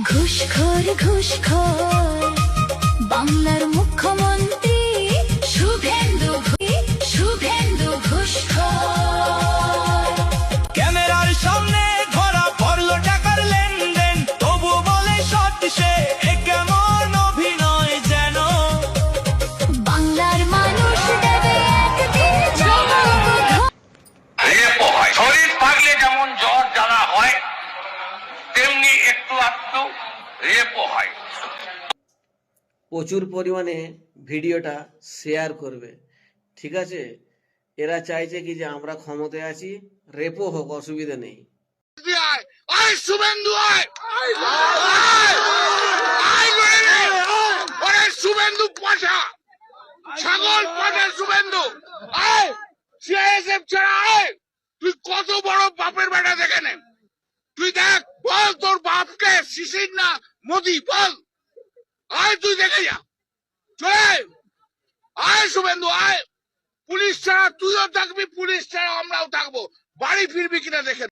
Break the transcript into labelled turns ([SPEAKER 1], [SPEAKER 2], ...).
[SPEAKER 1] ঘুষখোর ঘুষখোর বাংলার মুখ্যমন্ত্রী শুভেন্দু ঘুষখোর।
[SPEAKER 2] ক্যামেরার সামনে ধরা পড়লো টাকার লেনদেন, তবু বলে সৎ সে, এ কেমন অভিনয় যেন।
[SPEAKER 1] বাংলার মানুষ দেবে একদিন জবাব।
[SPEAKER 3] রেপো হয়। শরীর থাকলে যেমন জ্বর জ্বালা হয়, তেমনি একটু আধটু রেপো হয়।
[SPEAKER 4] প্রচুর পরিমাণে ভিডিওটা শেয়ার করবে, ঠিক আছে? এরা চাইছে কি যে আমরা ক্ষমতায় আছি, রেপো হোক, অসুবিধা নেই।
[SPEAKER 5] শুভেন্দু শুভেন্দু পাশা ছাগল পাঠা শুভেন্দু সিআইএসএফ ছাড়া তুই কত বড় বাপের বেটা দেখে নে। তুই দেখ, বল তোর বাপকে শিশির না মোদি, বল আয়, তুই দেখে যা, চলে আয় শুভেন্দু আয়। পুলিশ ছাড়া তুইও থাকবি, পুলিশ ছাড়া আমরাও থাকবো, বাড়ি ফিরবি কিনা দেখে।